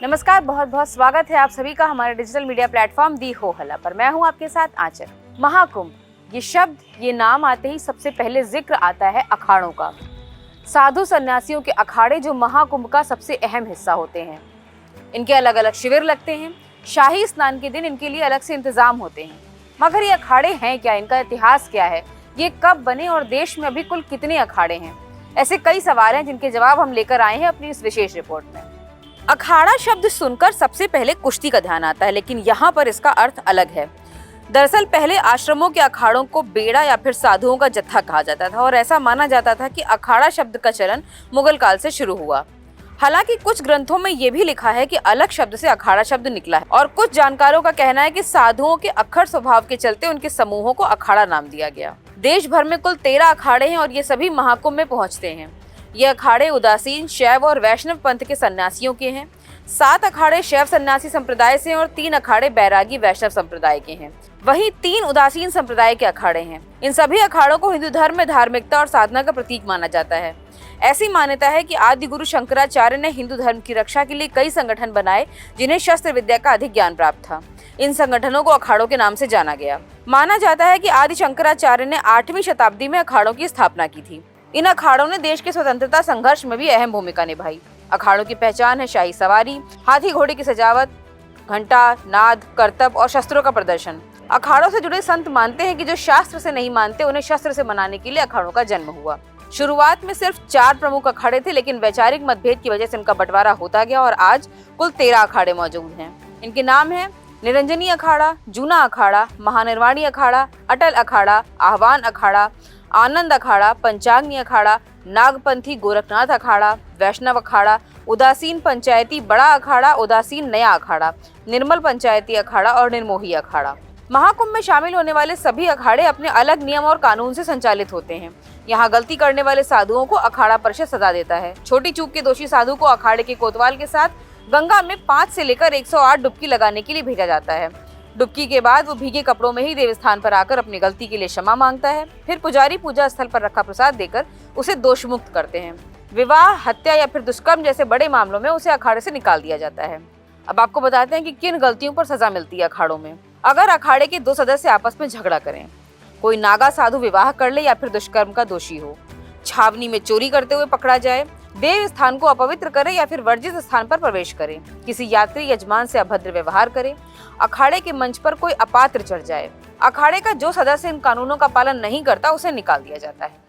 नमस्कार, बहुत बहुत स्वागत है आप सभी का हमारे डिजिटल मीडिया प्लेटफॉर्म दी हो हल्ला पर। मैं हूं आपके साथ आंचल। महाकुंभ, ये शब्द, ये नाम आते ही सबसे पहले जिक्र आता है अखाड़ों का। साधु सन्यासियों के अखाड़े जो महाकुंभ का सबसे अहम हिस्सा होते हैं। इनके अलग अलग शिविर लगते हैं। शाही स्नान के दिन इनके लिए अलग से इंतजाम होते हैं। मगर ये अखाड़े हैं क्या, इनका इतिहास क्या है, ये कब बने और देश में अभी कुल कितने अखाड़े हैं? ऐसे कई सवाल हैं जिनके जवाब हम लेकर आए हैं अपनी इस विशेष रिपोर्ट में। अखाड़ा शब्द सुनकर सबसे पहले कुश्ती का ध्यान आता है, लेकिन यहाँ पर इसका अर्थ अलग है। दरअसल पहले आश्रमों के अखाड़ों को बेड़ा या फिर साधुओं का जत्था कहा जाता था और ऐसा माना जाता था कि अखाड़ा शब्द का चलन मुगल काल से शुरू हुआ। हालांकि कुछ ग्रंथों में ये भी लिखा है कि अलग शब्द से अखाड़ा शब्द निकला है और कुछ जानकारों का कहना है कि साधुओं के अक्खड़ स्वभाव के चलते उनके समूहों को अखाड़ा नाम दिया गया। देश भर में कुल 13 अखाड़े हैं और ये सभी महाकुंभ में पहुंचते हैं। ये अखाड़े उदासीन, शैव और वैष्णव पंथ के सन्यासियों के हैं। 7 अखाड़े शैव सन्यासी संप्रदाय से और 3 अखाड़े बैरागी वैष्णव संप्रदाय के हैं। वहीं 3 उदासीन संप्रदाय के अखाड़े हैं। इन सभी अखाड़ों को हिंदू धर्म में धार्मिकता और साधना का प्रतीक माना जाता है। ऐसी मान्यता है कि आदि गुरु शंकराचार्य ने हिंदू धर्म की रक्षा के लिए कई संगठन बनाए जिन्हें शस्त्र विद्या का अधिक ज्ञान प्राप्त था। इन संगठनों को अखाड़ों के नाम से जाना गया। माना जाता है कि आदि शंकराचार्य ने 8वीं शताब्दी में अखाड़ों की स्थापना की थी। इन अखाड़ों ने देश के स्वतंत्रता संघर्ष में भी अहम भूमिका निभाई। अखाड़ों की पहचान है शाही सवारी, हाथी घोड़े की सजावट, घंटा, नाद, करतब और शस्त्रों का प्रदर्शन। अखाड़ों से जुड़े संत मानते हैं कि जो शास्त्र से नहीं मानते उन्हें शस्त्र से मनाने के लिए अखाड़ों का जन्म हुआ। शुरुआत में सिर्फ 4 प्रमुख अखाड़े थे, लेकिन वैचारिक मतभेद की वजह से इनका बंटवारा होता गया और आज कुल 13 अखाड़े मौजूद हैं। इनके नाम हैं निरंजनी अखाड़ा, जूना अखाड़ा, महानिर्वाणी अखाड़ा, अटल अखाड़ा, आह्वान अखाड़ा, आनंद अखाड़ा, पंचाग्नि अखाड़ा, नागपंथी गोरखनाथ अखाड़ा, वैष्णव अखाड़ा, उदासीन पंचायती बड़ा अखाड़ा, उदासीन नया अखाड़ा, निर्मल पंचायती अखाड़ा और निर्मोही अखाड़ा। महाकुंभ में शामिल होने वाले सभी अखाड़े अपने अलग नियम और कानून से संचालित होते हैं। यहाँ गलती करने वाले साधुओं को अखाड़ा परिषद सजा देता है। छोटी चूक के दोषी साधु को अखाड़े के कोतवाल के साथ गंगा में 5 से लेकर 108 डुबकी लगाने के लिए भेजा जाता है। डुबकी के बाद वो भीगे कपड़ों में ही देवस्थान पर आकर अपनी गलती के लिए क्षमा मांगता है। फिर पुजारी पूजा स्थल पर रखा प्रसाद देकर उसे दोष मुक्त करते हैं। विवाह, हत्या या फिर दुष्कर्म जैसे बड़े मामलों में उसे अखाड़े से निकाल दिया जाता है। अब आपको बताते हैं कि किन गलतियों पर सजा मिलती है अखाड़ों में। अगर अखाड़े के 2 सदस्य आपस में झगड़ा करें, कोई नागा साधु विवाह कर ले या फिर दुष्कर्म का दोषी हो, छावनी में चोरी करते हुए पकड़ा जाए, देव स्थान को अपवित्र करे या फिर वर्जित स्थान पर प्रवेश करे, किसी यात्री यजमान से अभद्र व्यवहार करे, अखाड़े के मंच पर कोई अपात्र चढ़ जाए, अखाड़े का जो सदस्य इन कानूनों का पालन नहीं करता उसे निकाल दिया जाता है।